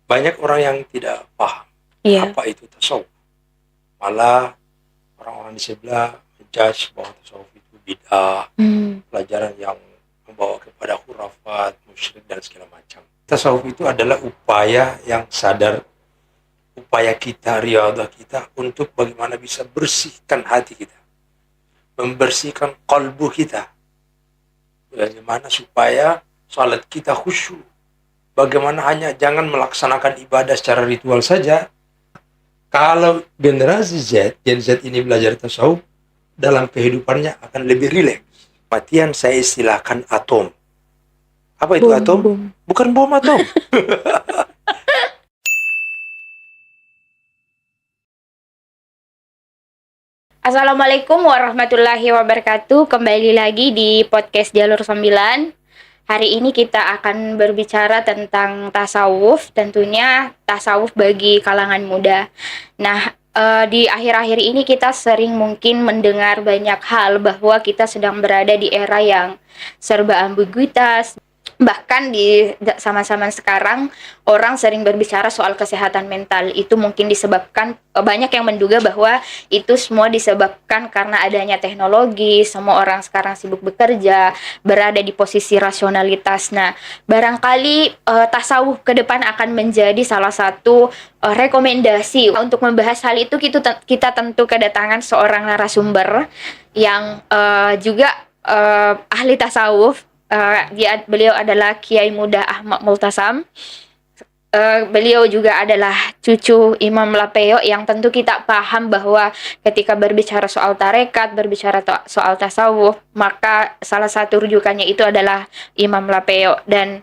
Banyak orang yang tidak paham Iya. apa itu tasawuf. Malah orang-orang di sebelah menjudge bahwa tasawuf itu bid'ah, pelajaran yang membawa kepada khurafat, musyrik dan segala macam. Tasawuf itu adalah upaya yang sadar, upaya kita, riyadhah kita untuk bagaimana bisa bersihkan hati kita, membersihkan kalbu kita. Bagaimana supaya salat kita khusyuk. Bagaimana hanya jangan melaksanakan ibadah secara ritual saja. Kalau generasi Z, Gen Z ini belajar tasawuf, dalam kehidupannya akan lebih rileks. Matian saya istilahkan atom. Apa itu atom? Bom. Bukan bom atom. Assalamualaikum warahmatullahi wabarakatuh. Kembali lagi di podcast Jalur 9. Hari ini kita akan berbicara tentang tasawuf, tentunya tasawuf bagi kalangan muda. Nah, di akhir-akhir ini kita sering mungkin mendengar banyak hal bahwa kita sedang berada di era yang serba ambiguitas. Bahkan di sama-sama sekarang orang sering berbicara soal kesehatan mental. Itu mungkin disebabkan banyak yang menduga bahwa itu semua disebabkan karena adanya teknologi. Semua orang sekarang sibuk bekerja, berada di posisi rasionalitas. Nah, barangkali tasawuf ke depan akan menjadi salah satu rekomendasi. Untuk membahas hal itu kita tentu kedatangan seorang narasumber yang juga ahli tasawuf. Beliau adalah Kiai Muda Ahmad Multasam. Beliau juga adalah cucu Imam Lapeo, yang tentu kita paham bahwa ketika berbicara soal tarekat, berbicara soal tasawuf, maka salah satu rujukannya itu adalah Imam Lapeo, dan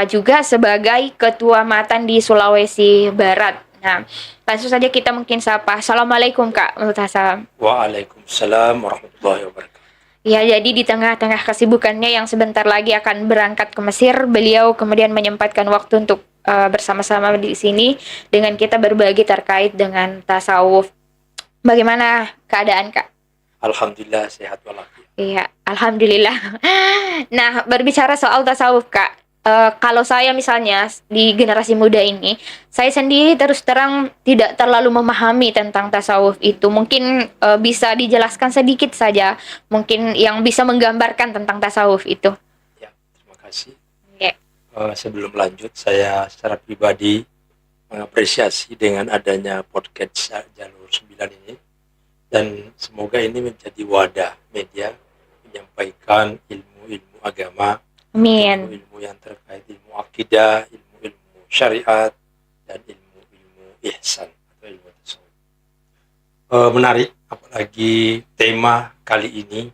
juga sebagai ketua matan di Sulawesi Barat. Nah, langsung saja kita mungkin sapa. Assalamualaikum Kak Multasam. Waalaikumsalam warahmatullahi wabarakatuh. Ya, jadi di tengah-tengah kesibukannya yang sebentar lagi akan berangkat ke Mesir, beliau kemudian menyempatkan waktu untuk bersama-sama di sini dengan kita berbagi terkait dengan tasawuf. Bagaimana keadaan Kak? Alhamdulillah sehat walafiat. Iya, alhamdulillah. Nah, berbicara soal tasawuf Kak, kalau saya misalnya di generasi muda ini, saya sendiri terus terang tidak terlalu memahami tentang tasawuf itu. Mungkin bisa dijelaskan sedikit saja, mungkin yang bisa menggambarkan tentang tasawuf itu. Ya, terima kasih. Yeah. Sebelum lanjut, saya secara pribadi mengapresiasi dengan adanya podcast Jalur 9 ini. Dan semoga ini menjadi wadah media menyampaikan ilmu-ilmu agama, Amin. ilmu-ilmu yang terkait ilmu akidah, ilmu-ilmu syariat, dan ilmu-ilmu ihsan atau ilmu tasawuf. Menarik, apalagi tema kali ini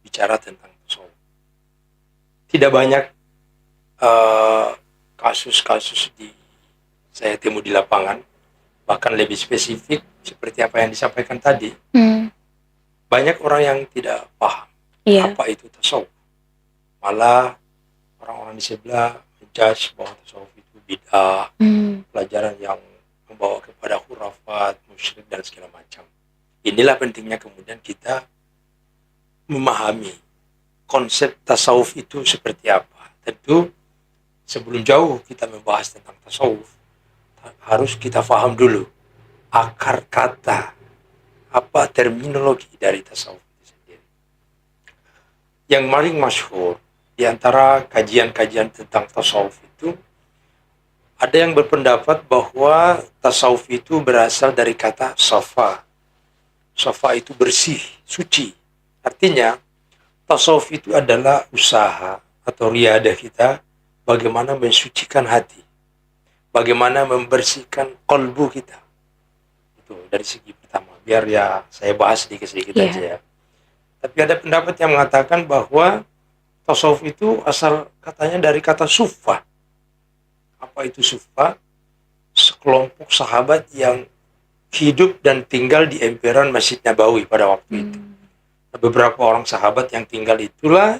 bicara tentang tasawuf. Tidak banyak kasus-kasus saya temu di lapangan, bahkan lebih spesifik seperti apa yang disampaikan tadi. Banyak orang yang tidak paham apa itu tasawuf. Malah orang-orang di sebelah menjudge bahwa tasawuf itu bid'ah, pelajaran yang membawa kepada khurafat, musyrik dan segala macam. Inilah pentingnya kemudian kita memahami konsep tasawuf itu seperti apa. Tentu sebelum jauh kita membahas tentang tasawuf, harus kita paham dulu akar kata, apa terminologi dari tasawuf itu sendiri. Yang paling masyhur di antara kajian-kajian tentang tasawuf itu, ada yang berpendapat bahwa tasawuf itu berasal dari kata safa. Safa itu bersih, suci. Artinya tasawuf itu adalah usaha atau riadah kita bagaimana mensucikan hati, bagaimana membersihkan kalbu kita. Itu dari segi pertama. Biar ya saya bahas sedikit-sedikit aja ya. Tapi ada pendapat yang mengatakan bahwa tasawuf itu asal katanya dari kata sufa. Apa itu sufa? Sekelompok sahabat yang hidup dan tinggal di emperan Masjid Nabawi pada waktu itu. Nah, beberapa orang sahabat yang tinggal itulah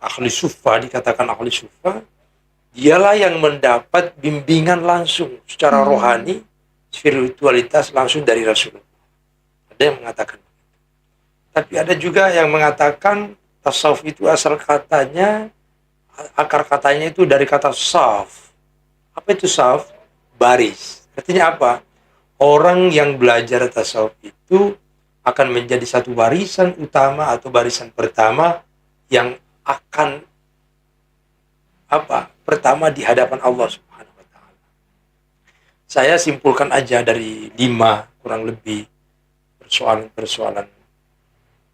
ahli sufa, dikatakan ahli sufa. Dialah yang mendapat bimbingan langsung secara rohani, spiritualitas langsung dari Rasulullah. Ada yang mengatakan begitu. Tapi ada juga yang mengatakan tasawuf itu asal katanya, akar katanya itu dari kata saf. Apa itu saf? baris. Artinya apa? Orang yang belajar tasawuf itu akan menjadi satu barisan utama atau barisan pertama yang akan pertama di hadapan Allah Subhanahu wa taala. Saya simpulkan aja dari 5 kurang lebih persoalan-persoalan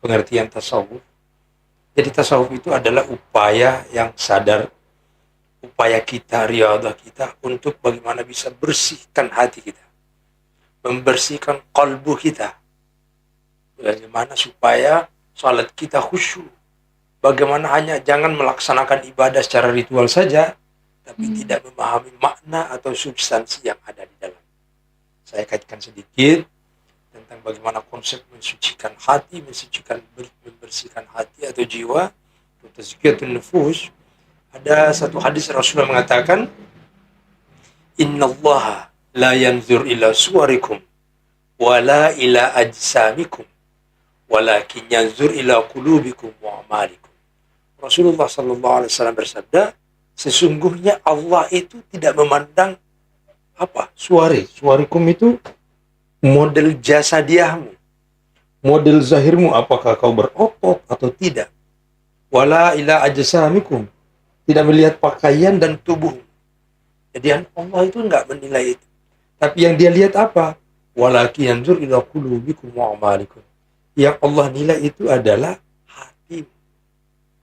pengertian tasawuf. Jadi tasawuf itu adalah upaya yang sadar, upaya kita, riyadhah kita untuk bagaimana bisa bersihkan hati kita, membersihkan qalbu kita. Bagaimana supaya salat kita khusyuk. Bagaimana hanya jangan melaksanakan ibadah secara ritual saja, tapi tidak memahami makna atau substansi yang ada di dalam. Saya kaitkan sedikit tentang bagaimana konsep mensucikan hati, membersihkan hati atau jiwa, tazkiyatun nufus. Ada satu hadis Rasulullah mengatakan, Innallaha la yanzur ila suwarikum wala ila ajsamikum walakin yanzur ila qulubikum wa amalikum. Rasulullah sallallahu alaihi wasallam bersabda, sesungguhnya Allah itu tidak memandang suarikum itu model jasadiahmu, model zahirmu, apakah kau berotot atau tidak. Wala ila ajsamikum, tidak melihat pakaian dan tubuh. Jadi Allah itu enggak menilai itu. Tapi yang dia lihat apa? Walakin yanzur ila qulubikum wa amalikum. Yang Allah nilai itu adalah hati.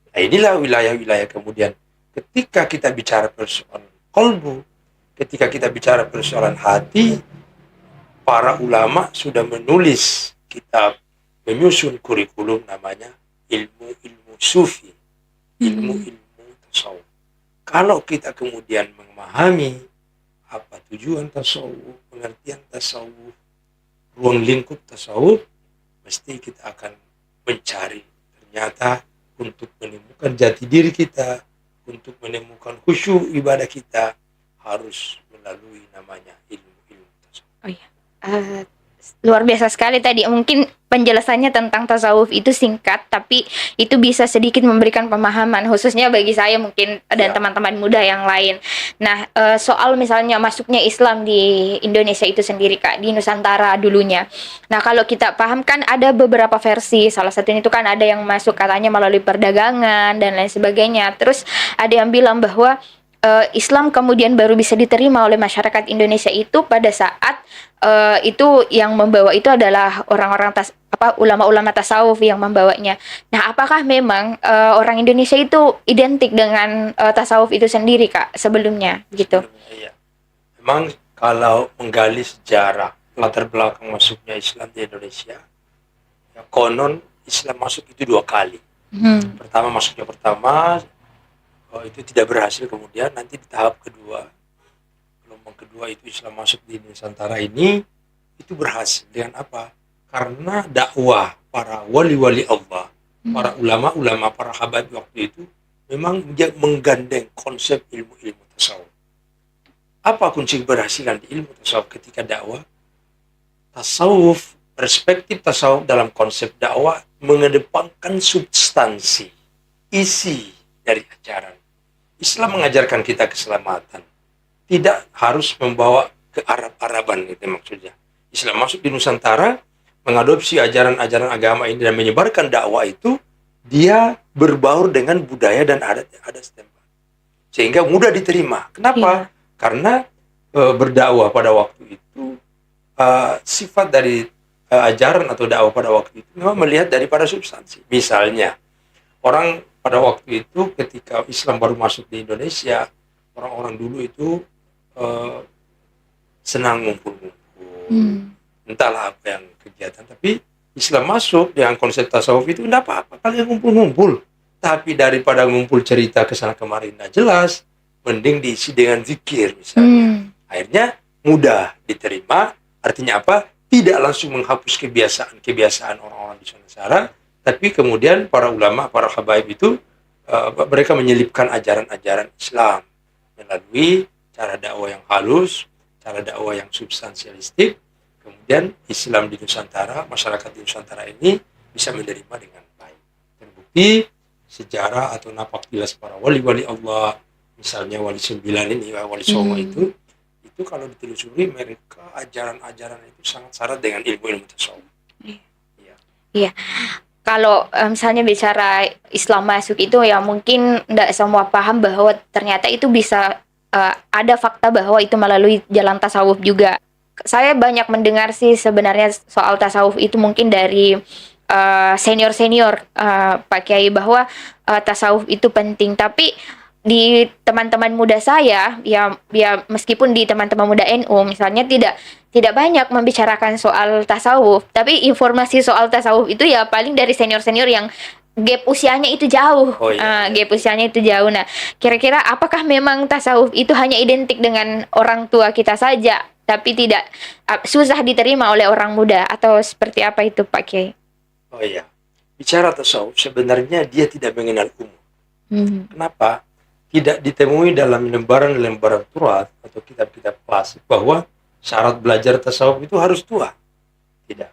Nah, inilah wilayah-wilayah kemudian ketika kita bicara persoalan qalbu, ketika kita bicara persoalan hati, para ulama sudah menulis kitab, menyusun kurikulum namanya ilmu-ilmu sufi, ilmu-ilmu tasawuf. Kalau kita kemudian memahami apa tujuan tasawuf, pengertian tasawuf, ruang lingkup tasawuf, mesti kita akan mencari ternyata untuk menemukan jati diri kita, untuk menemukan khusyuk ibadah kita, harus melalui namanya ilmu-ilmu tasawuf. Oh iya. Luar biasa sekali tadi. Mungkin penjelasannya tentang tasawuf itu singkat, tapi itu bisa sedikit memberikan pemahaman, khususnya bagi saya mungkin dan teman-teman muda yang lain. Nah, soal misalnya masuknya Islam di Indonesia itu sendiri, Kak, di Nusantara dulunya. Nah, kalau kita paham kan ada beberapa versi. Salah satunya itu kan ada yang masuk katanya melalui perdagangan dan lain sebagainya. Terus ada yang bilang bahwa Islam kemudian baru bisa diterima oleh masyarakat Indonesia itu pada saat itu yang membawa itu adalah orang-orang ulama-ulama tasawuf yang membawanya. Nah, apakah memang orang Indonesia itu identik dengan tasawuf itu sendiri, Kak, sebelumnya gitu? Iya. Memang kalau menggali sejarah latar belakang masuknya Islam di Indonesia, ya, konon Islam masuk itu 2 kali. Masuknya pertama itu tidak berhasil, kemudian nanti di tahap kedua, gelombang kedua itu Islam masuk di Nusantara ini itu berhasil dengan apa? Karena dakwah para wali-wali Allah, para ulama-ulama, para habaib waktu itu memang menggandeng konsep ilmu-ilmu tasawuf. Apa kunci keberhasilan di ilmu tasawuf ketika dakwah? Tasawuf, perspektif tasawuf dalam konsep dakwah mengedepankan substansi, isi dari ajaran. Islam mengajarkan kita keselamatan, tidak harus membawa ke Arab-Araban, itu maksudnya. Islam masuk di Nusantara, mengadopsi ajaran-ajaran agama ini dan menyebarkan dakwah itu, dia berbaur dengan budaya dan adat setempat, sehingga mudah diterima. Kenapa? Karena berdakwah pada waktu itu, sifat dari ajaran atau dakwah pada waktu itu memang melihat daripada substansi. Misalnya, orang pada waktu itu ketika Islam baru masuk di Indonesia, orang-orang dulu itu senang ngumpul-ngumpul. Entahlah apa yang kegiatan, tapi Islam masuk dengan konsep tasawuf itu tidak apa-apa kalian ngumpul-ngumpul. Tapi daripada ngumpul cerita kesana kemari tidak jelas, mending diisi dengan zikir misalnya. Akhirnya mudah diterima. Artinya apa? Tidak langsung menghapus kebiasaan orang-orang di Nusantara, tapi kemudian para ulama, para habaib itu mereka menyelipkan ajaran-ajaran Islam melalui cara dakwah yang halus, cara dakwah yang substansialistik. Kemudian Islam di Nusantara, masyarakat di Nusantara ini bisa menerima dengan baik. Terbukti sejarah atau napak tilas para wali-wali Allah, misalnya Wali 9 ini, Wali Songo itu itu kalau ditelusuri mereka ajaran-ajaran itu sangat syarat dengan ilmu-ilmu tasawuf. Iya. Iya. Kalau misalnya bicara Islam masuk itu ya mungkin tidak semua paham bahwa ternyata itu bisa ada fakta bahwa itu melalui jalan tasawuf juga. Saya banyak mendengar sih sebenarnya soal tasawuf itu mungkin dari senior-senior Pak Kiai bahwa tasawuf itu penting, tapi di teman-teman muda saya ya meskipun di teman-teman muda NU misalnya tidak banyak membicarakan soal tasawuf, tapi informasi soal tasawuf itu ya paling dari senior-senior yang gap usianya itu jauh. Oh, iya. Gap usianya itu jauh. Nah, kira-kira apakah memang tasawuf itu hanya identik dengan orang tua kita saja, tapi tidak susah diterima oleh orang muda, atau seperti apa itu Pak Kiai? Oh iya, bicara tasawuf sebenarnya dia tidak mengenal umur. Kenapa? Tidak ditemui dalam lembaran-lembaran turat atau kitab-kitab klasik bahwa syarat belajar tasawuf itu harus tua. Tidak.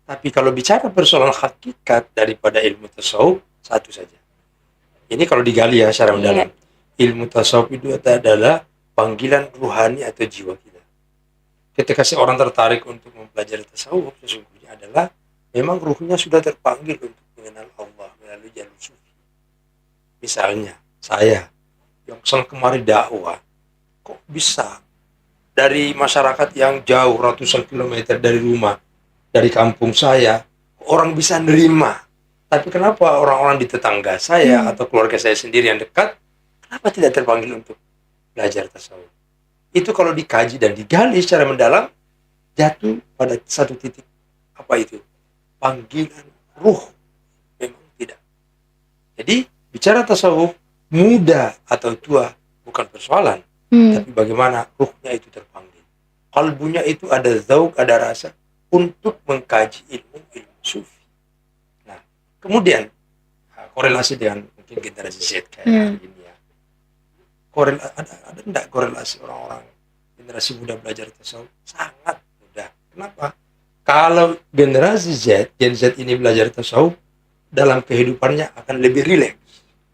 Tapi kalau bicara persoalan hakikat daripada ilmu tasawuf, satu saja. Ini kalau digali ya secara mendalam. Ilmu tasawuf itu adalah panggilan ruhani atau jiwa kita. Ketika seorang tertarik untuk mempelajari tasawuf, sesungguhnya adalah memang ruhnya sudah terpanggil untuk mengenal Allah melalui jalur sufi. Misalnya, saya yang sang kemari dakwah, kok bisa dari masyarakat yang jauh ratusan kilometer dari rumah, dari kampung saya, orang bisa nerima. Tapi kenapa orang-orang di tetangga saya atau keluarga saya sendiri yang dekat, kenapa tidak terpanggil untuk belajar tasawuf? Itu kalau dikaji dan digali secara mendalam, jatuh pada satu titik. Apa itu? Panggilan ruh. Memang tidak. Jadi, bicara tasawuf, muda atau tua bukan persoalan, tapi bagaimana ruhnya itu terpanggil. Kalbunya itu ada zauk, ada rasa untuk mengkaji ilmu sufi. Nah, kemudian korelasi dengan mungkin generasi Z kayak hari ini ya. Ada enggak korelasi orang-orang generasi muda belajar tasawuf? Sangat mudah. Kenapa? Kalau generasi Z, Gen Z ini belajar tasawuf, dalam kehidupannya akan lebih rileks.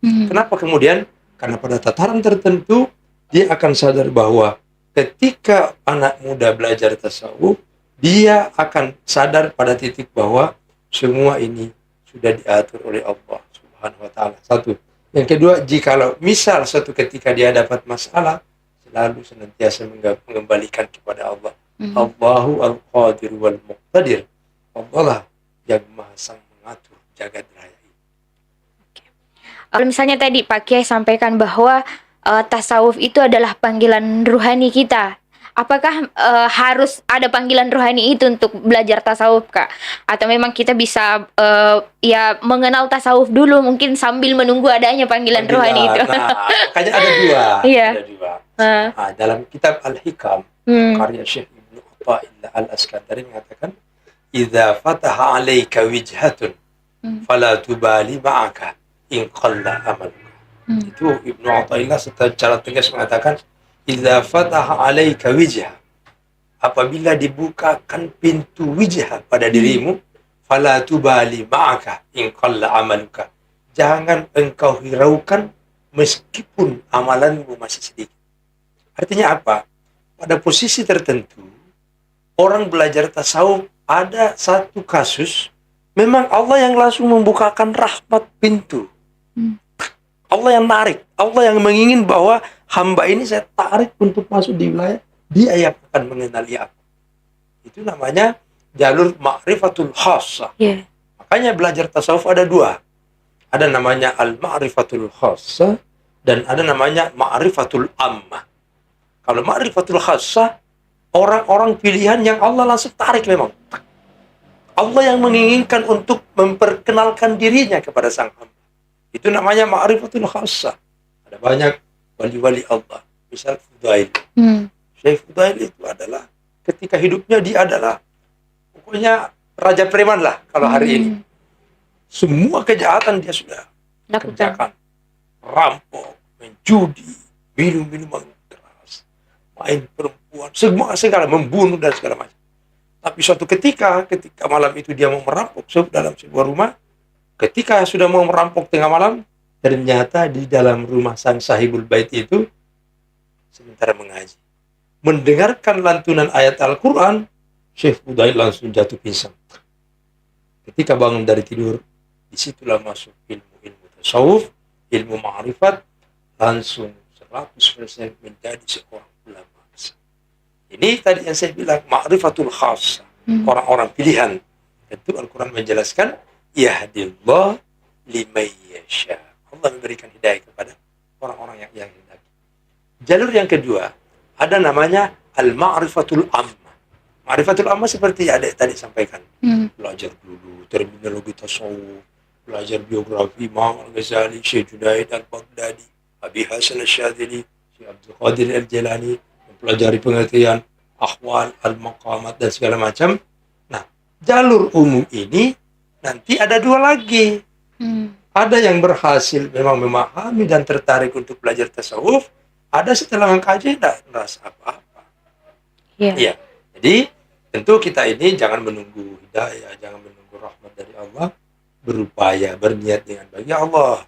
Kenapa kemudian? Karena pada tataran tertentu dia akan sadar bahwa ketika anak muda belajar tasawuf, dia akan sadar pada titik bahwa semua ini sudah diatur oleh Allah Subhanahu wa taala. Satu. Yang kedua, jikalau misal suatu ketika dia dapat masalah, selalu senantiasa mengembalikan kepada Allah. Allahu al-Qadir wal Muqtadir. Allah lah yang Maha Sang mengatur jagat raya. Kalau misalnya tadi Pak Kiai sampaikan bahwa tasawuf itu adalah panggilan ruhani kita. Apakah harus ada panggilan rohani itu untuk belajar tasawuf, Kak? Atau memang kita bisa ya mengenal tasawuf dulu mungkin sambil menunggu adanya panggilan rohani itu? Nah, makanya ada dua. Iya. Ada dua. Nah, dalam kitab Al-Hikam, karya Syekh Ibnu Athaillah Al-Askandari mengatakan, "Idza fataha 'alaika wijhatun, fala tubali ma'aka in qalla amaluka." Itu Ibnu Athaillah secara tegas mengatakan, idza fataha 'alaika wijha, apabila dibukakan pintu wijha pada dirimu, fala tubali ma'aka in qalla amaluka, jangan engkau hiraukan meskipun amalanmu masih sedikit. Artinya apa? Pada posisi tertentu orang belajar tasawuf, ada satu kasus memang Allah yang langsung membukakan rahmat pintu. Allah yang narik, Allah yang mengingin bahwa hamba ini saya tarik untuk masuk di wilayah dia yang akan mengenali aku. Itu namanya jalur ma'rifatul khassah. Makanya belajar tasawuf ada dua. Ada namanya al-ma'rifatul khassah dan ada namanya ma'rifatul ammah. Kalau ma'rifatul khassah, orang-orang pilihan yang Allah langsung tarik memang. Allah yang menginginkan untuk memperkenalkan dirinya kepada sang hamba. Itu namanya ma'rifatul khassah. Ada banyak wali-wali Allah. Misal Fudail. Syekh Fudail itu adalah ketika hidupnya dia adalah pokoknya raja preman lah kalau hari ini. Semua kejahatan dia sudah kerjakan. Rampok, menjudi, minum minuman keras, main perempuan, segala membunuh dan segala macam. Tapi suatu ketika malam itu dia mau merampok dalam sebuah rumah, ketika sudah mau merampok tengah malam, ternyata di dalam rumah sang sahibul bait itu sementara mengaji. mendengarkan lantunan ayat Al-Quran, Syekh Udail langsung jatuh pingsan. Ketika bangun dari tidur, disitulah masuk ilmu-ilmu tasawuf, ilmu ma'rifat, langsung 100% menjadi seorang ulama besar. Ini tadi yang saya bilang, ma'rifatul khas, orang-orang pilihan. Tentu Al-Quran menjelaskan, yahdillah liman yasha. Allah memberikan hidayah kepada orang-orang yang hendaki. Jalur yang kedua, ada namanya al-ma'rifatul ammah. Ma'rifatul ammah seperti adik tadi sampaikan. Belajar dulu terminologi tasawuf, belajar biografi Imam Al-Ghazali, Syekh Junaid Al-Baghdadi, Abi Hasan Al-Syadzili, Syekh Abdul Qadir Al-Jilani, mempelajari pengertian ahwal, al-maqamat dan segala macam. Nah, jalur umum ini nanti ada dua lagi. Ada yang berhasil memang memahami dan tertarik untuk belajar tasawuf, ada setelah mengkaji tidak merasa apa-apa. Iya. Jadi tentu kita ini jangan menunggu hidayah, jangan menunggu rahmat dari Allah, berupaya, berniat dengan baik. Ya Allah,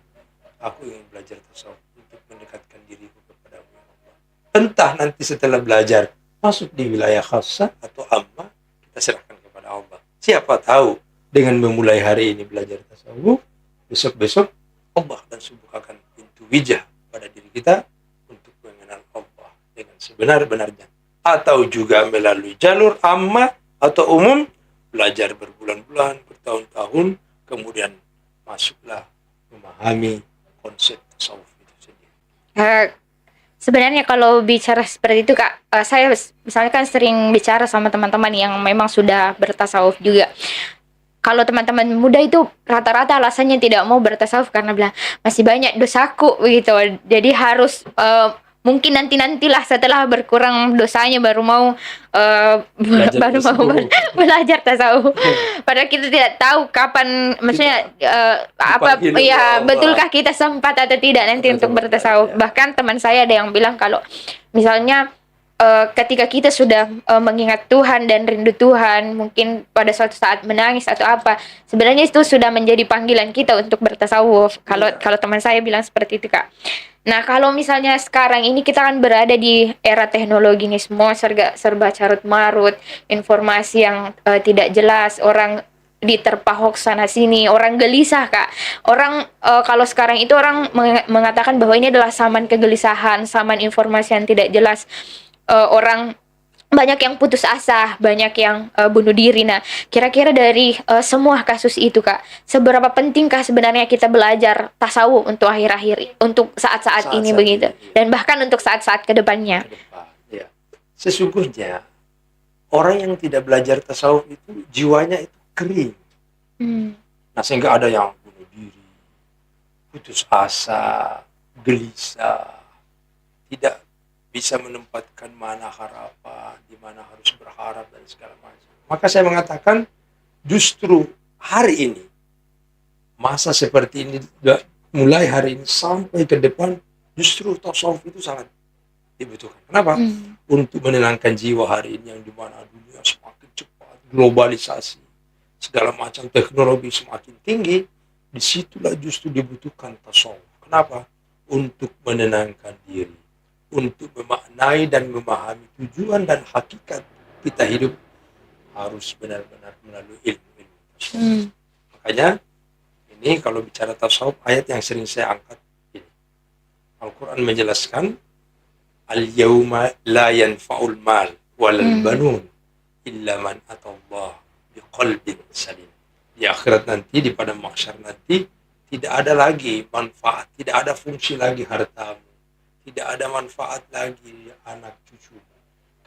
aku ingin belajar tasawuf untuk mendekatkan diriku kepadamu, ya Allah. Entah nanti setelah belajar masuk di wilayah khassah atau ammah, kita serahkan kepada Allah. Siapa tahu dengan memulai hari ini belajar tasawuf, besok-besok Allah dan membukakan pintu wijah pada diri kita untuk mengenal Allah dengan sebenar-benarnya. Atau juga melalui jalur ammah atau umum, belajar berbulan-bulan, bertahun-tahun, kemudian masuklah memahami konsep tasawuf itu sendiri. Sebenarnya kalau bicara seperti itu Kak, saya misalnya kan sering bicara sama teman-teman yang memang sudah bertasawuf juga. Kalau teman-teman muda itu rata-rata alasannya tidak mau bertasawuf karena bilang masih banyak dosaku begitu. Jadi harus mungkin nantilah setelah berkurang dosanya baru mau belajar tasawuf. Padahal kita tidak tahu kapan, maksudnya betulkah kita sempat atau tidak nanti untuk bertasawuf. Bahkan teman saya ada yang bilang kalau misalnya ketika kita sudah mengingat Tuhan dan rindu Tuhan, mungkin pada suatu saat menangis atau apa, sebenarnya itu sudah menjadi panggilan kita untuk bertasawuf. Kalau teman saya bilang seperti itu Kak. Nah, kalau misalnya sekarang ini kita kan berada di era teknologi nih, semua serba carut marut, informasi yang tidak jelas, orang diterpa hoax sana sini, orang gelisah Kak. Orang kalau sekarang itu orang mengatakan bahwa ini adalah zaman kegelisahan, zaman informasi yang tidak jelas. Orang banyak yang putus asa, banyak yang bunuh diri. Nah, kira-kira dari semua kasus itu Kak, seberapa pentingkah sebenarnya kita belajar tasawuf untuk akhir-akhir, untuk saat-saat ini begitu, dan bahkan untuk saat-saat kedepannya? Ya. Sesungguhnya orang yang tidak belajar tasawuf itu jiwanya itu kering. Nah, sehingga ada yang bunuh diri, putus asa, gelisah, tidak bisa menempatkan mana harapan, di mana harus berharap dan segala macam. Maka saya mengatakan justru hari ini, masa seperti ini, mulai hari ini sampai ke depan, justru tasawuf itu sangat dibutuhkan. Kenapa? Untuk menenangkan jiwa hari ini yang dimana dunia semakin cepat, globalisasi, segala macam teknologi semakin tinggi, disitulah justru dibutuhkan tasawuf. Kenapa? Untuk menenangkan diri, untuk memaknai dan memahami tujuan dan hakikat kita hidup harus benar-benar melalui ilmu-ilmu tasawuf. Makanya ini kalau bicara tasawuf, ayat yang sering saya angkat ini. Al-Quran menjelaskan, al-yawma la yanfa'ul mal walal banun illa man atallah biqalbin salim. Di akhirat nanti, di padang mahsyar nanti, tidak ada lagi manfaat, tidak ada fungsi lagi hartamu, tidak ada manfaat lagi anak cucu,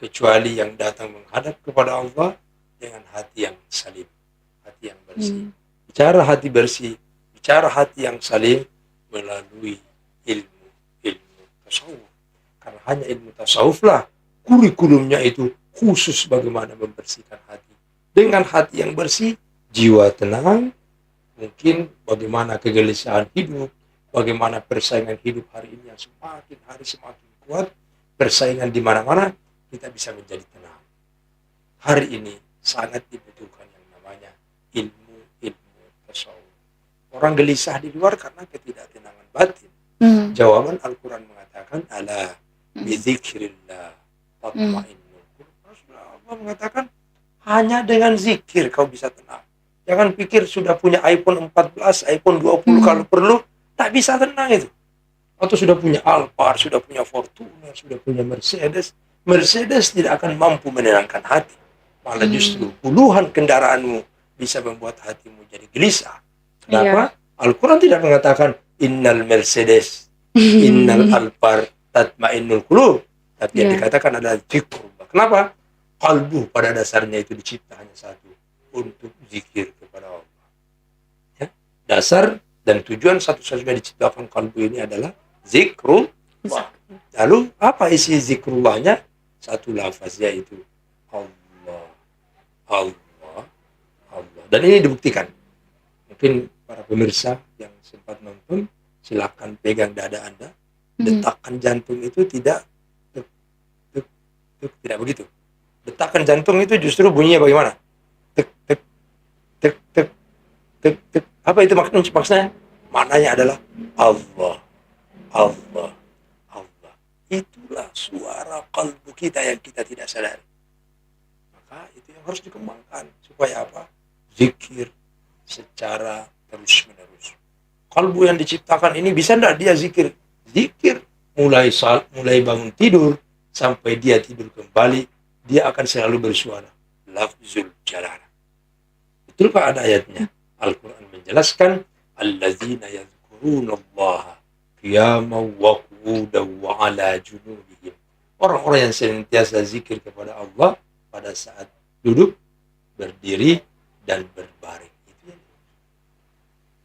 kecuali yang datang menghadap kepada Allah dengan hati yang salim, hati yang bersih. Bicara hati bersih, bicara hati yang salim melalui ilmu tasawuf. Karena hanya ilmu tasawuflah kurikulumnya itu khusus bagaimana membersihkan hati. Dengan hati yang bersih, jiwa tenang, mungkin bagaimana kegelisahan hidup, bagaimana persaingan hidup hari ini yang semakin hari semakin kuat, persaingan di mana-mana, kita bisa menjadi tenang. Hari ini sangat dibutuhkan yang namanya ilmu tasawuf. Orang gelisah di luar karena ketidaktenangan batin. Jawaban Al-Quran mengatakan, ala bizikrillah tatma'innul qulub. Rasulullah mengatakan hanya dengan zikir kau bisa tenang. Jangan pikir sudah punya iPhone 14, iPhone 20 kalau perlu, tak bisa tenang itu. Atau sudah punya Alphard, sudah punya Fortuner, sudah punya Mercedes. Mercedes tidak akan mampu menenangkan hati. Malah justru puluhan kendaraanmu bisa membuat hatimu jadi gelisah. Kenapa? Al-Quran tidak mengatakan innal Mercedes, innal Alphard tatma'innul qulub. Tapi yang dikatakan adalah zikrullah. Kenapa? Kalbu pada dasarnya itu dicipta hanya satu, untuk zikir kepada Allah. Ya? Dasar dan tujuan satu-satunya diciptakan kalbu ini adalah zikrullah. Lalu apa isi zikrullahnya? Satu lafaz, yaitu Allah, Allah, Allah. Dan ini dibuktikan. Mungkin para pemirsa yang sempat nonton, silakan pegang dada Anda. Detakan jantung itu tidak tidak begitu. Detakan jantung itu justru bunyinya bagaimana? Tek, tek, tek, tek, tek, tek. Apa itu maksudnya? Maknanya adalah Allah, Allah, Allah. Itulah suara kalbu kita yang kita tidak sadari. Maka itu yang harus dikembangkan. Supaya apa? Zikir secara terus-menerus. Kalbu yang diciptakan ini bisa tidak dia zikir? Zikir mulai bangun tidur sampai dia tidur kembali, dia akan selalu bersuara lafzul jalalah. Betul Pak ada ayatnya? Al-Quran menjelaskan allazina yadhkurunallaha qiyaman wa qu'udan wa ala junubihim. Orang-orang yang senantiasa zikir kepada Allah pada saat duduk, berdiri, dan berbaring. Itu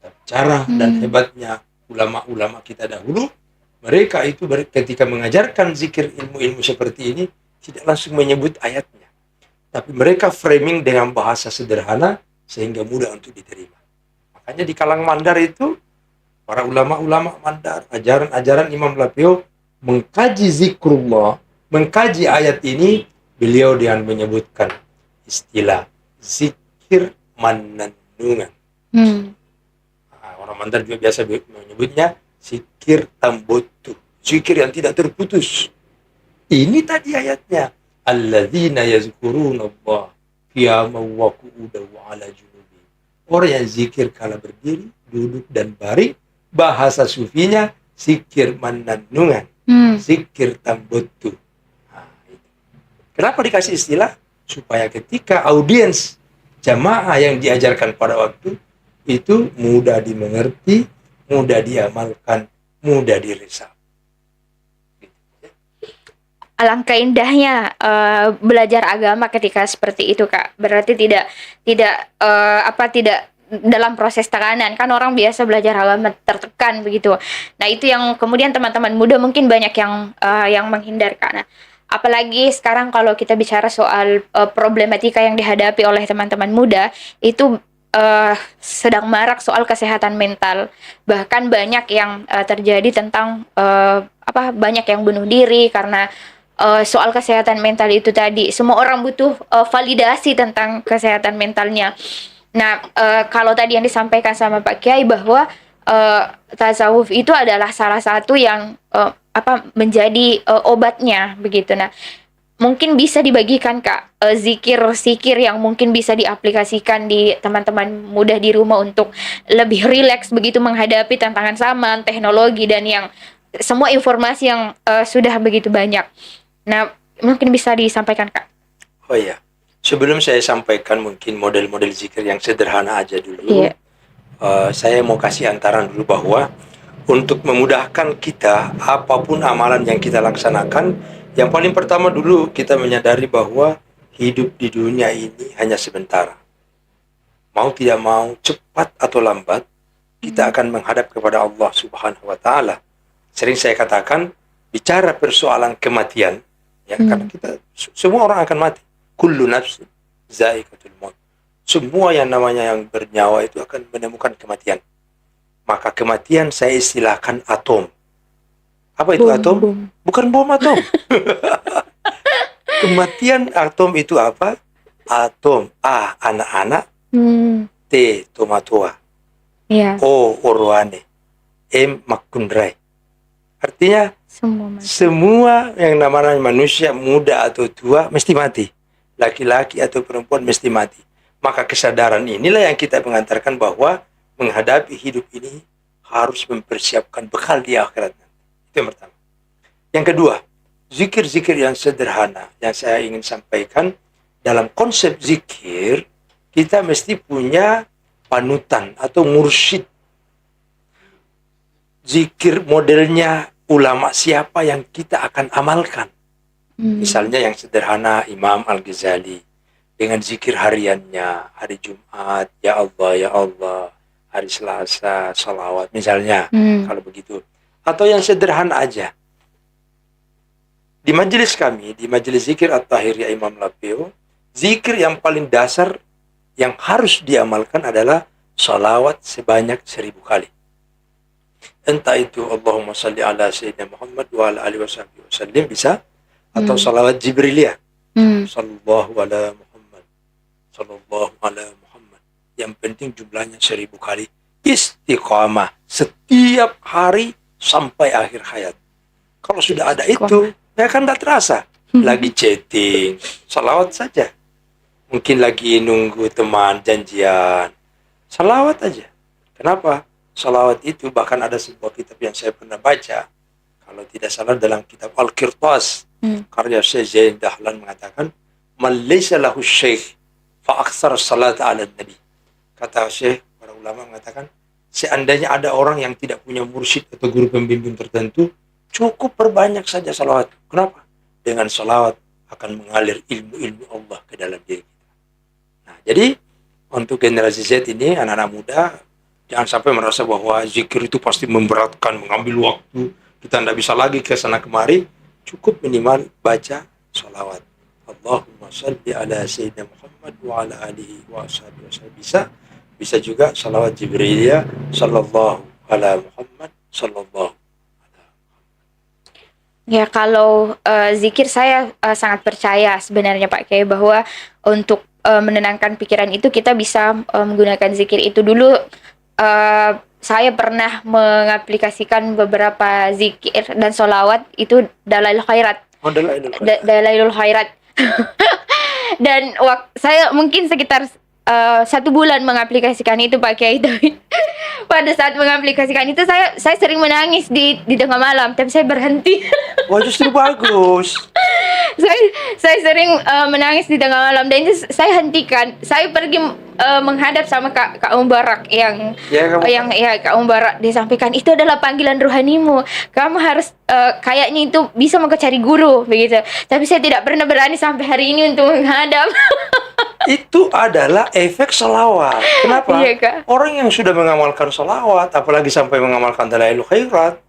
yang cara dan hebatnya ulama-ulama kita dahulu. Mereka itu ketika mengajarkan zikir ilmu-ilmu seperti ini tidak langsung menyebut ayatnya, tapi mereka framing dengan bahasa sederhana sehingga mudah untuk diterima. Makanya di kalangan Mandar itu para ulama-ulama Mandar, ajaran-ajaran Imam Lapio mengkaji zikrullah, mengkaji ayat ini, beliau dengan menyebutkan istilah zikir mananungan. Orang Mandar juga biasa menyebutnya zikir tambutu, zikir yang tidak terputus. Ini tadi ayatnya, alladzina yazkurunallaha qiyaman wa qu'udan wa ala junubi. Orang yang zikir kala berdiri, duduk dan baring, bahasa sufinya zikir mananungan, zikir tambutu. Kenapa dikasih istilah? Supaya ketika audiens jamaah yang diajarkan pada waktu itu mudah dimengerti, mudah diamalkan, mudah diresap. Alangkah indahnya belajar agama ketika seperti itu, Kak. Berarti tidak dalam proses tekanan. Kan orang biasa belajar agama tertekan begitu. Nah, itu yang kemudian teman-teman muda mungkin banyak yang menghindar, Kak. Nah, apalagi sekarang kalau kita bicara soal problematika yang dihadapi oleh teman-teman muda, itu sedang marak soal kesehatan mental. Bahkan banyak yang terjadi tentang banyak yang bunuh diri karena soal kesehatan mental itu tadi. Semua orang butuh validasi tentang kesehatan mentalnya. Nah, kalau tadi yang disampaikan sama Pak Kiai bahwa tasawuf itu adalah salah satu yang menjadi obatnya begitu. Nah, mungkin bisa dibagikan, Kak, zikir-zikir yang mungkin bisa diaplikasikan di teman-teman muda di rumah untuk lebih rileks begitu menghadapi tantangan zaman, teknologi, dan yang semua informasi yang sudah begitu banyak. Nah, mungkin bisa disampaikan, Kak. Oh iya, sebelum saya sampaikan mungkin model-model zikir yang sederhana aja dulu. Saya mau kasih antaran dulu bahwa untuk memudahkan kita apapun amalan yang kita laksanakan, yang paling pertama dulu kita menyadari bahwa hidup di dunia ini hanya sebentar. Mau tidak mau, cepat atau lambat, kita akan menghadap kepada Allah Subhanahu wa Ta'ala. Sering saya katakan, bicara persoalan kematian, ya, karena kita semua orang akan mati. Kullu nafsin za'iqatul maut. Semua yang namanya yang bernyawa itu akan menemukan kematian. Maka kematian saya istilahkan atom. Apa itu atom? Bom. Bukan bom atom. Kematian atom itu apa? Atom. A, anak-anak. T, tomatoa. Yeah. O, orwane. M, makundrai. Artinya Semua yang namanya manusia muda atau tua mesti mati. Laki-laki atau perempuan mesti mati. Maka kesadaran inilah yang kita mengantarkan bahwa menghadapi hidup ini harus mempersiapkan bekal di akhirat. Itu yang pertama. Yang kedua, zikir-zikir yang sederhana yang saya ingin sampaikan. Dalam konsep zikir, kita mesti punya panutan atau mursyid. Zikir modelnya ulama siapa yang kita akan amalkan. Misalnya yang sederhana Imam Al-Ghazali dengan zikir hariannya, hari Jumat, ya Allah, hari Selasa, salawat misalnya, kalau begitu. Atau yang sederhana aja. Di majelis kami, di majelis zikir At-Tahiriyah Imam Lapeo, zikir yang paling dasar yang harus diamalkan adalah salawat sebanyak 1000 kali. Entah itu Allahumma salli ala Sayyidina Muhammad wa ala alihi wasallam bisa, atau salawat Jibriliyah. Sallallahu ala Muhammad, sallallahu ala Muhammad. Yang penting jumlahnya 1000 kali. Istiqamah setiap hari sampai akhir hayat. Kalau sudah ada itu, ya kan tidak terasa. Lagi chatting, salawat saja. Mungkin lagi nunggu teman janjian, salawat aja. Kenapa? Salawat itu bahkan ada sebuah kitab yang saya pernah baca, kalau tidak salah dalam kitab Al-Qirtas, karya Syekh Zain Dahlan mengatakan, man laysa lahu syekh fa aktsar salat ala nabi. Kata Syekh, para ulama mengatakan, seandainya ada orang yang tidak punya mursyid atau guru pembimbing tertentu, cukup perbanyak saja salawat. Kenapa? Dengan salawat akan mengalir ilmu-ilmu Allah ke dalam diri kita. Nah, jadi untuk generasi Z ini, anak-anak muda, jangan sampai merasa bahwa zikir itu pasti memberatkan, mengambil waktu. Kita tidak bisa lagi ke sana kemari. Cukup minimal baca salawat. Allahumma salli ala Sayyidina Muhammad wa ala alihi wa ashabihi wasallam. Bisa juga salawat Jibriliyah, sallallahu ala Muhammad, sallallahu. Ya, kalau zikir saya sangat percaya sebenarnya Pak Kiai bahwa untuk menenangkan pikiran itu kita bisa menggunakan zikir itu dulu. Saya pernah mengaplikasikan beberapa zikir dan sholawat itu Dalailul Khairat. Dalailul Khairat. Dan saya mungkin sekitar 1 bulan mengaplikasikan itu Pak Kiai. Pada saat mengaplikasikan itu saya sering menangis di tengah malam, tapi saya berhenti. Wah, justru bagus. saya sering menangis di tengah malam dan itu saya hentikan. Saya pergi menghadap sama Kak Mubarak yang Kak Mubarak disampaikan itu adalah panggilan rohanimu. Kamu harus kayaknya itu bisa mau cari guru begitu. Tapi saya tidak pernah berani sampai hari ini untuk menghadap. Itu adalah efek salawat. Kenapa? Iya, Kak. Orang yang sudah mengamalkan salawat, apalagi sampai mengamalkan Dalailul Khairat,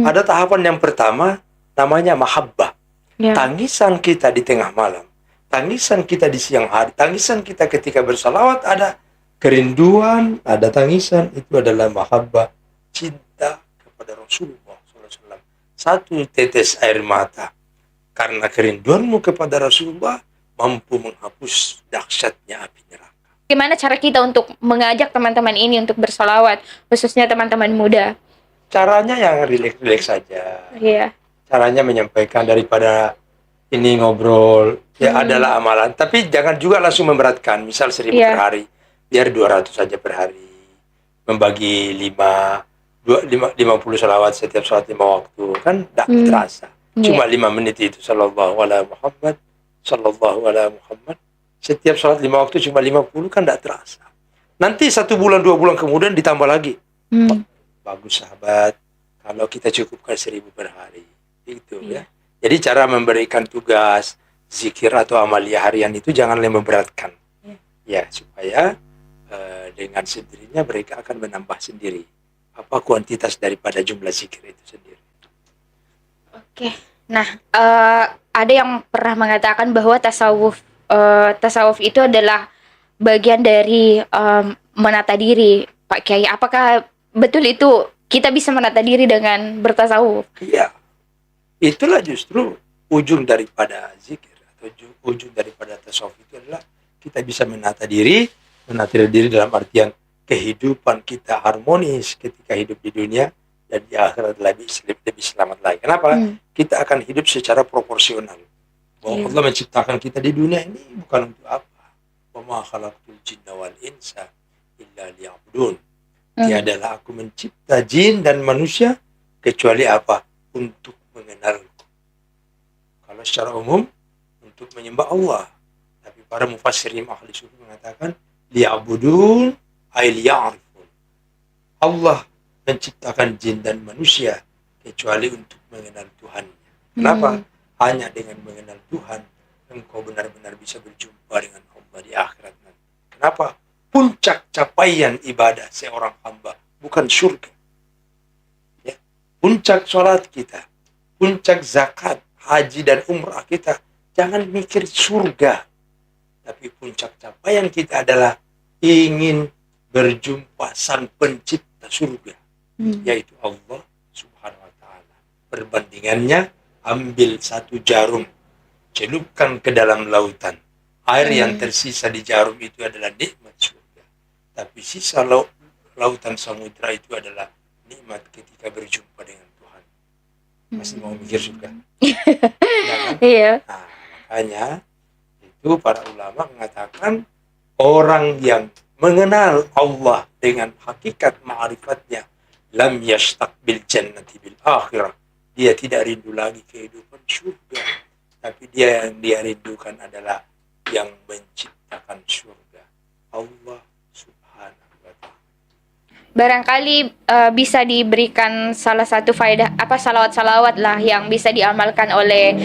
ada tahapan yang pertama namanya mahabbah. Ya. Tangisan kita di tengah malam, tangisan kita di siang hari, tangisan kita ketika bersalawat, ada kerinduan, ada tangisan, itu adalah mahabbah, cinta kepada Rasulullah SAW. Satu tetes air mata karena kerinduanmu kepada Rasulullah mampu menghapus dahsyatnya api neraka. Bagaimana cara kita untuk mengajak teman-teman ini untuk bersalawat, khususnya teman-teman muda? Caranya yang rileks-rileks saja. Iya. Caranya menyampaikan daripada ini ngobrol, ya adalah amalan. Tapi jangan juga langsung memberatkan. Misal 1000 per hari, biar 200 saja per hari. Membagi 50 salawat setiap salat 5 waktu. Kan tidak terasa. Cuma 5 menit itu. Sallallahu ala Muhammad, sallallahu ala Muhammad. Setiap salat 5 waktu cuma 50 kan tidak terasa. Nanti 1 bulan 2 bulan kemudian ditambah lagi. Bagus sahabat, kalau kita cukupkan 1000 per hari. Itu ya. Jadi cara memberikan tugas zikir atau amalia harian itu janganlah memberatkan. Ya, supaya dengan sendirinya mereka akan menambah sendiri apa kuantitas daripada jumlah zikir itu sendiri. Oke. Nah, ada yang pernah mengatakan bahwa tasawuf itu adalah bagian dari menata diri, Pak Kiai. Apakah betul itu kita bisa menata diri dengan bertasawuf? Iya. Itulah justru ujung daripada zikir atau ujung daripada tasawuf itu adalah kita bisa menata diri dalam artian kehidupan kita harmonis ketika hidup di dunia dan di akhirat lebih selamat lagi. Kenapa? Kita akan hidup secara proporsional. Bahwa Allah menciptakan kita di dunia ini bukan untuk apa? Wa ma khalaqtul jinna wal insa illa liya'budun. Tiadalah aku mencipta jin dan manusia kecuali apa? Untuk mengenalku. Kalau secara umum untuk menyembah Allah. Tapi para mufassirin ahli sufi mengatakan liya'budun ay liya'rifun. Allah menciptakan jin dan manusia kecuali untuk mengenal Tuhannya. Kenapa? Hanya dengan mengenal Tuhan engkau benar-benar bisa berjumpa dengan Allah di akhirat nanti. Kenapa? Puncak capaian ibadah seorang hamba bukan surga. Ya. Puncak sholat kita, puncak zakat, haji dan umrah kita, jangan mikir surga. Tapi puncak capaian kita adalah ingin berjumpa sang pencipta surga, yaitu Allah Subhanahu wa ta'ala. Perbandingannya, ambil satu jarum, celupkan ke dalam lautan. Air yang tersisa di jarum itu adalah nikmat surga. Tapi sisa lautan samudra itu adalah nikmat ketika berjumpa dengan Tuhan. Masih mau mikir surga? Ya kan? Iya. Nah, makanya itu para ulama mengatakan orang yang mengenal Allah dengan hakikat ma'rifatnya, lam yashtaq bil jannati bil akhirah. Dia tidak rindu lagi kehidupan surga, tapi yang dia rindukan adalah yang menciptakan surga, Allah Subhanahu wa ta'ala. Barangkali bisa diberikan salah satu faedah salawat-salawat lah yang bisa diamalkan oleh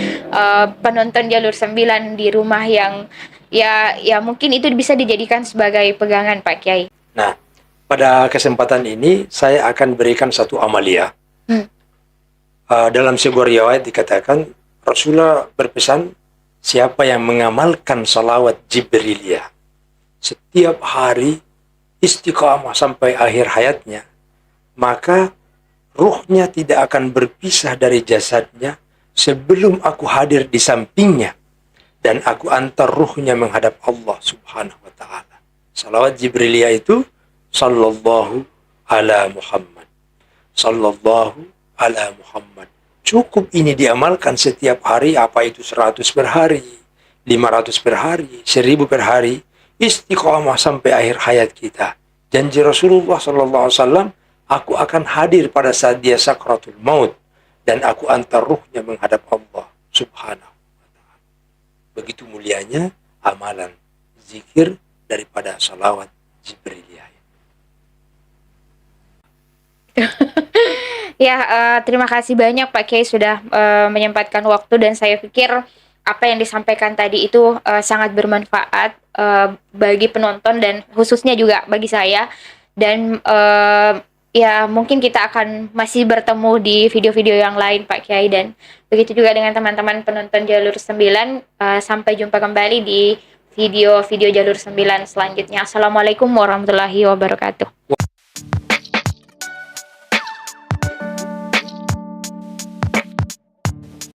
penonton Jalur 9 di rumah yang ya mungkin itu bisa dijadikan sebagai pegangan Pak Kiai. Nah, pada kesempatan ini saya akan berikan satu amalia. Dalam sebuah riwayat dikatakan Rasulullah berpesan, siapa yang mengamalkan salawat Jibriliyah setiap hari istiqamah sampai akhir hayatnya, maka ruhnya tidak akan berpisah dari jasadnya sebelum aku hadir di sampingnya dan aku antar ruhnya menghadap Allah Subhanahu wa ta'ala. Salawat Jibriliyah itu sallallahu ala Muhammad, sallallahu ala Muhammad. Cukup ini diamalkan setiap hari, apa itu 100 per hari, 500 per hari, 1000 per hari, istiqamah sampai akhir hayat kita. Janji Rasulullah SAW, aku akan hadir pada saat dia sakratul maut dan aku antar ruhnya menghadap Allah Subhanahu wa ta'ala. Begitu mulianya amalan zikir daripada salawat Jibriliyah. Ya, terima kasih banyak Pak Kiai sudah menyempatkan waktu, dan saya pikir apa yang disampaikan tadi itu sangat bermanfaat bagi penonton dan khususnya juga bagi saya. Dan ya mungkin kita akan masih bertemu di video-video yang lain Pak Kiai, dan begitu juga dengan teman-teman penonton Jalur 9. Sampai jumpa kembali di video-video Jalur 9 selanjutnya. Assalamualaikum warahmatullahi wabarakatuh.